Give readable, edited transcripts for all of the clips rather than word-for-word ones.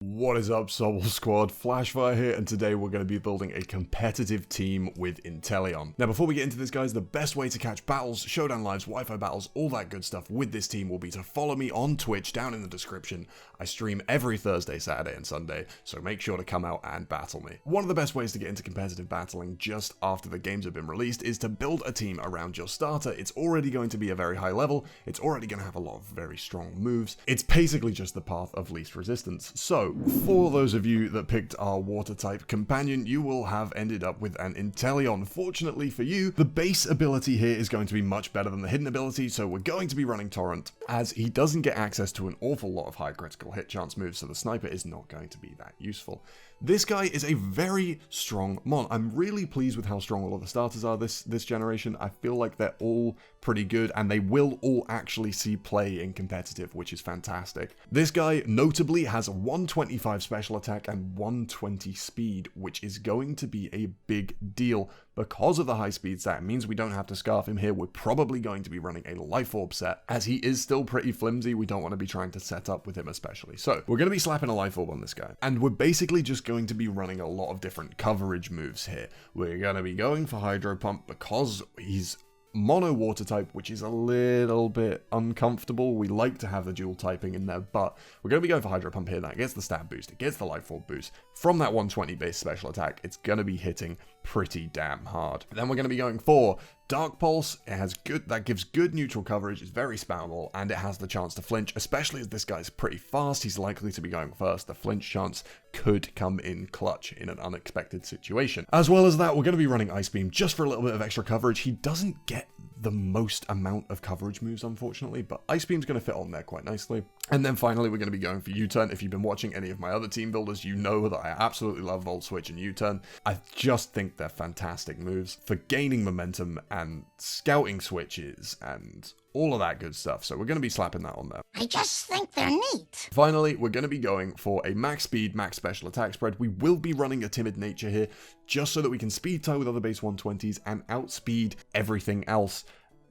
What is up, Sobble Squad? Flashfire here, and today we're going to be building a competitive team with Inteleon. Now, before we get into this, guys, the best way to catch battles, showdown lives, Wi-Fi battles, all that good stuff with this team will be to follow me on Twitch down in the description. I stream every Thursday, Saturday, and Sunday, so make sure to come out and battle me. One of the best ways to get into competitive battling just after the games have been released is to build a team around your starter. It's already going to be a very high level. It's already going to have a lot of very strong moves. It's basically just the path of least resistance. So, for those of you that picked our water type companion, you will have ended up with an Inteleon. Fortunately for you, the base ability here is going to be much better than the hidden ability, so we're going to be running Torrent, as he doesn't get access to an awful lot of high critical hit chance moves, so the sniper is not going to be that useful. This guy is a very strong mon. I'm really pleased with how strong all of the starters are this generation. I feel like they're all pretty good, and they will all actually see play in competitive, which is fantastic. This guy notably has 125 special attack and 120 speed, which is going to be a big deal because of the high speed stat. It means we don't have to scarf him here. We're probably going to be running a life orb set, as he is still pretty flimsy. We don't want to be trying to set up with him especially. So we're going to be slapping a life orb on this guy, and we're basically just going to be running a lot of different coverage moves here. We're going to be going for Hydro Pump because he's mono water type, which is a little bit uncomfortable. We like to have the dual typing in there, but we're going to be going for Hydro Pump here. That gets the stat boost, it gets the life orb boost. From that 120 base special attack, it's going to be hitting pretty damn hard. Then we're going to be going for Dark Pulse. It has that gives good neutral coverage, it's very spammable, and it has the chance to flinch, especially as this guy's pretty fast. He's likely to be going first. The flinch chance could come in clutch in an unexpected situation. As well as that, we're going to be running Ice Beam just for a little bit of extra coverage. He doesn't get the most amount of coverage moves, unfortunately, but Ice Beam's going to fit on there quite nicely. And then finally, we're going to be going for U-Turn. If you've been watching any of my other team builders, you know that I absolutely love Volt Switch and U-Turn. I just think they're fantastic moves for gaining momentum and scouting switches and all of that good stuff. So we're going to be slapping that on there. I just think they're neat. Finally, we're going to be going for a max speed, max special attack spread. We will be running a timid nature here, just so that we can speed tie with other base 120s and outspeed everything else.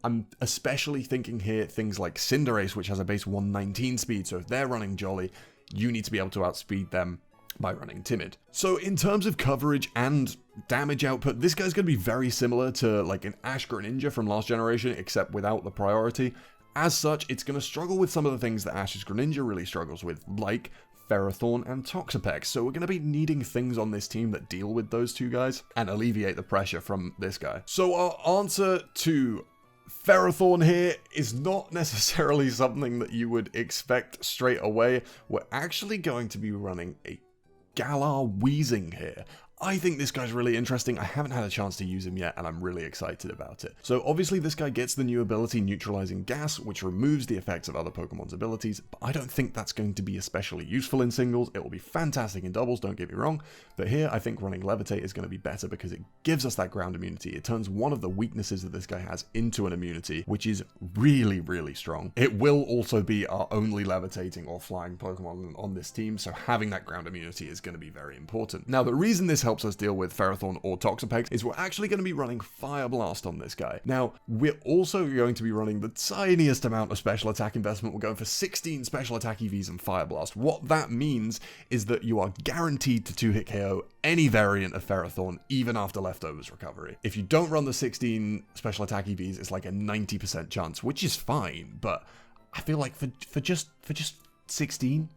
I'm especially thinking here things like Cinderace, which has a base 119 speed, so if they're running Jolly, you need to be able to outspeed them by running Timid. So in terms of coverage and damage output, this guy's going to be very similar to like an Ash Greninja from last generation, except without the priority. As such, it's going to struggle with some of the things that Ash's Greninja really struggles with, like Ferrothorn and Toxapex. So we're going to be needing things on this team that deal with those two guys and alleviate the pressure from this guy. So our answer to Ferrothorn here is not necessarily something that you would expect straight away. We're actually going to be running a Galarian Weezing here. I think this guy's really interesting. I haven't had a chance to use him yet, and I'm really excited about it. So obviously this guy gets the new ability Neutralizing Gas, which removes the effects of other Pokemon's abilities, but I don't think that's going to be especially useful in singles. It will be fantastic in doubles, don't get me wrong, but here I think running Levitate is going to be better because it gives us that ground immunity. It turns one of the weaknesses that this guy has into an immunity, which is really, really strong. It will also be our only levitating or flying Pokemon on this team, so having that ground immunity is going to be very important. Now, the reason this helps us deal with Ferrothorn or Toxapex is we're actually going to be running Fire Blast on this guy. Now, we're also going to be running the tiniest amount of special attack investment. We're going for 16 special attack EVs and Fire Blast. What that means is that you are guaranteed to 2-hit KO any variant of Ferrothorn, even after Leftovers recovery. If you don't run the 16 special attack EVs, it's like a 90% chance, which is fine, but I feel like for just 16,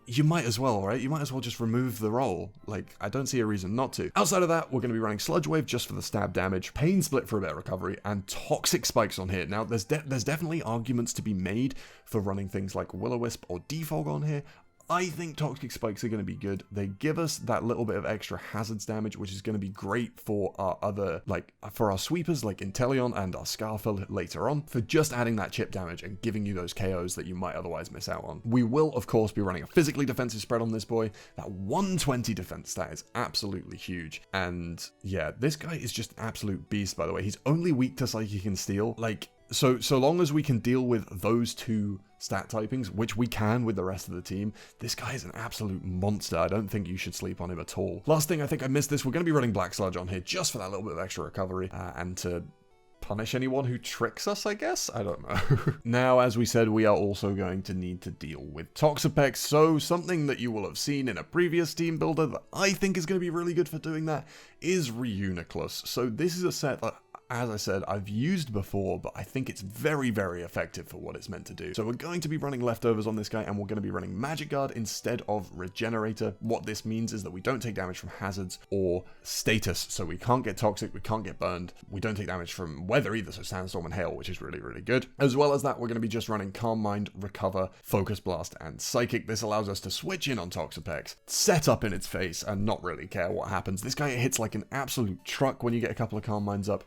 you might as well, right? You might as well just remove the roll. Like, I don't see a reason not to. Outside of that, we're going to be running Sludge Wave just for the stab damage, Pain Split for a bit of recovery, and Toxic Spikes on here. Now, there's definitely arguments to be made for running things like Will-O-Wisp or Defog on here. I think Toxic Spikes are going to be good. They give us that little bit of extra hazards damage, which is going to be great for our other, like, for our sweepers like Inteleon and our Scarfer later on, for just adding that chip damage and giving you those KOs that you might otherwise miss out on. We will, of course, be running a physically defensive spread on this boy. That 120 defense stat is absolutely huge. And yeah, this guy is just an absolute beast, by the way. He's only weak to Psychic and Steel. Like, so long as we can deal with those two stat typings, which we can with the rest of the team, this guy is an absolute monster. I don't think you should sleep on him at all. Last thing, I think I missed this, we're going to be running Black Sludge on here just for that little bit of extra recovery and to punish anyone who tricks us, I guess? I don't know. Now, as we said, we are also going to need to deal with Toxapex, so something that you will have seen in a previous team builder that I think is going to be really good for doing that is Reuniclus. So this is a set that, as I said, I've used before, but I think it's very, very effective for what it's meant to do. So we're going to be running leftovers on this guy, and we're going to be running Magic Guard instead of Regenerator. What this means is that we don't take damage from hazards or status, so we can't get toxic, we can't get burned, we don't take damage from weather either, so sandstorm and hail, which is really, really good. As well as that, we're going to be just running Calm Mind, Recover, Focus Blast, and Psychic. This allows us to switch in on Toxapex, set up in its face, and not really care what happens. This guy hits like an absolute truck when you get a couple of Calm Minds up,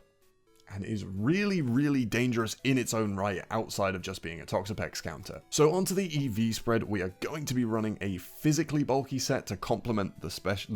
and is really, really dangerous in its own right outside of just being a Toxapex counter. So onto the EV spread, we are going to be running a physically bulky set to complement the special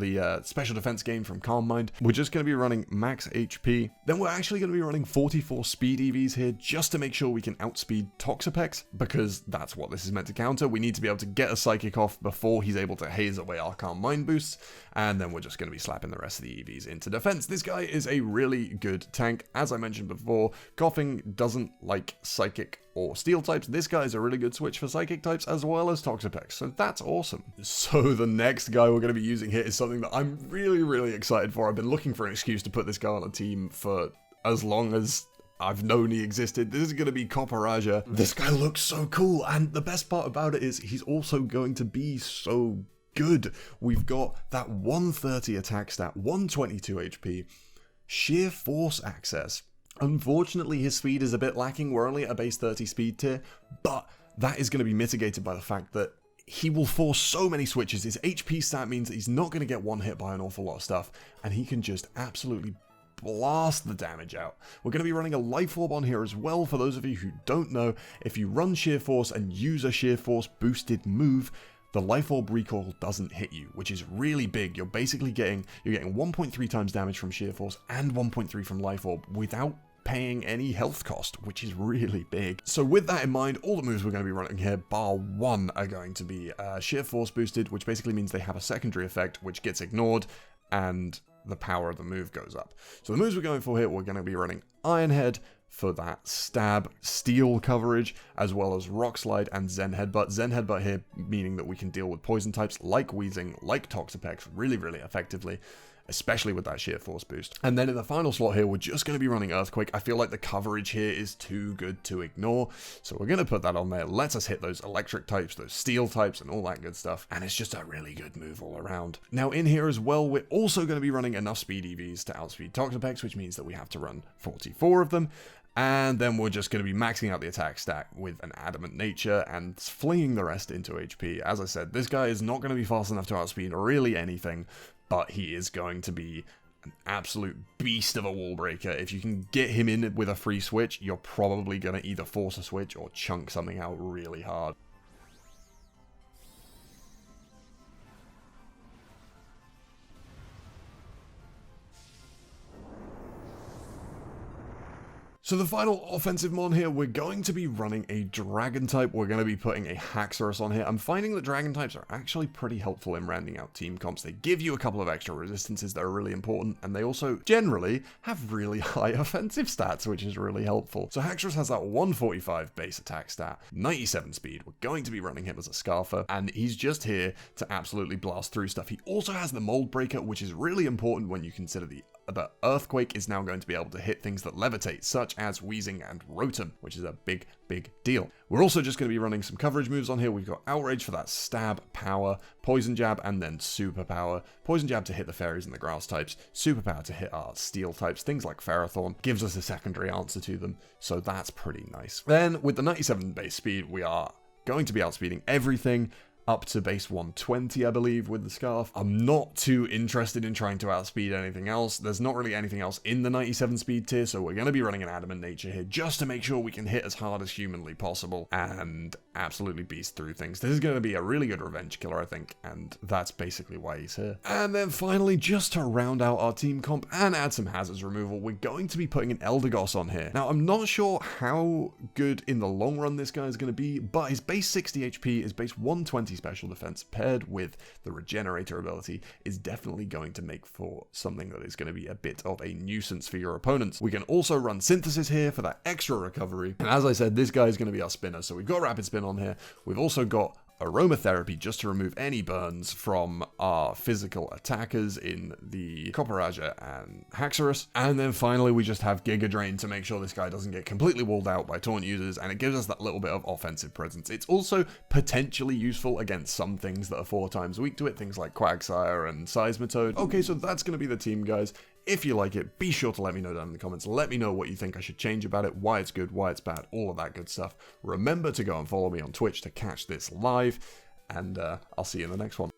defense gain from Calm Mind. We're just going to be running max HP. Then we're actually going to be running 44 speed EVs here just to make sure we can outspeed Toxapex, because that's what this is meant to counter. We need to be able to get a Psychic off before he's able to haze away our Calm Mind boosts, and then we're just going to be slapping the rest of the EVs into defense. This guy is a really good tank. As I mentioned before, Coughing doesn't like Psychic or Steel types. This guy is a really good switch for Psychic types as well as Toxapex, so that's awesome. So the next guy we're going to be using here is something that I'm really, really excited for. I've been looking for an excuse to put this guy on a team for as long as I've known he existed. This is going to be Copperajah. This guy looks so cool, and the best part about it is he's also going to be so good. We've got that 130 attack stat, 122 HP, sheer force access. Unfortunately, his speed is a bit lacking. We're only at a base 30 speed tier, but that is going to be mitigated by the fact that he will force so many switches. His HP stat means that he's not going to get one hit by an awful lot of stuff, and he can just absolutely blast the damage out. We're going to be running a Life Orb on here as well. For those of you who don't know, if you run Sheer Force and use a Sheer Force boosted move, the Life Orb recoil doesn't hit you, which is really big. You're basically getting 1.3 times damage from Sheer Force and 1.3 from Life Orb without paying any health cost, which is really big. So with that in mind, all the moves we're going to be running here, bar one, are going to be Sheer Force boosted, which basically means they have a secondary effect which gets ignored, and the power of the move goes up. So the moves we're going for here, we're going to be running Iron Head for that stab, steel coverage, as well as Rock Slide and Zen Headbutt. Zen Headbutt here meaning that we can deal with poison types like Weezing, like Toxapex really, really effectively, especially with that Sheer Force boost. And then in the final slot here, we're just going to be running Earthquake. I feel like the coverage here is too good to ignore, so we're going to put that on there. Lets us hit those electric types, those steel types, and all that good stuff, and it's just a really good move all around. Now in here as well, we're also going to be running enough speed EVs to outspeed Toxapex, which means that we have to run 44 of them. And then we're just going to be maxing out the attack stack with an Adamant Nature and flinging the rest into HP. As I said, this guy is not going to be fast enough to outspeed really anything, but he is going to be an absolute beast of a wall breaker. If you can get him in with a free switch, you're probably going to either force a switch or chunk something out really hard. So the final offensive mon here, we're going to be running a Dragon type. We're going to be putting a Haxorus on here. I'm finding that Dragon types are actually pretty helpful in rounding out team comps. They give you a couple of extra resistances that are really important, and they also generally have really high offensive stats, which is really helpful. So Haxorus has that 145 base attack stat, 97 speed. We're going to be running him as a Scarfer, and he's just here to absolutely blast through stuff. He also has the Mold Breaker, which is really important when you consider the Earthquake is now going to be able to hit things that levitate, such as Weezing and Rotom, which is a big, big deal. We're also just going to be running some coverage moves on here. We've got Outrage for that stab, power, Poison Jab, and then Super Power. Poison Jab to hit the fairies and the grass types, Super Power to hit our steel types, things like Ferrothorn, gives us a secondary answer to them, so that's pretty nice. Then, with the 97 base speed, we are going to be outspeeding everything, up to base 120, I believe, with the Scarf. I'm not too interested in trying to outspeed anything else. There's not really anything else in the 97 speed tier, so we're going to be running an Adamant Nature here just to make sure we can hit as hard as humanly possible and absolutely beast through things. This is going to be a really good revenge killer, I think, and that's basically why he's here. And then finally, just to round out our team comp and add some hazards removal, we're going to be putting an Eldegoss on here. Now, I'm not sure how good in the long run this guy is going to be, but his base 60 HP, his base 120 special defense paired with the regenerator ability is definitely going to make for something that is going to be a bit of a nuisance for your opponents. We can also run synthesis here for that extra recovery. And as I said, this guy is going to be our spinner. So we've got rapid spin on here. We've also got aromatherapy just to remove any burns from our physical attackers in the Copperajah and Haxorus. And then finally we just have Giga Drain to make sure this guy doesn't get completely walled out by taunt users, and it gives us that little bit of offensive presence. It's also potentially useful against some things that are 4 times weak to it, things like Quagsire and Seismitoad. Okay, so that's going to be the team, guys. If you like it, be sure to let me know down in the comments. Let me know what you think I should change about it, why it's good, why it's bad, all of that good stuff. Remember to go and follow me on Twitch to catch this live, and I'll see you in the next one.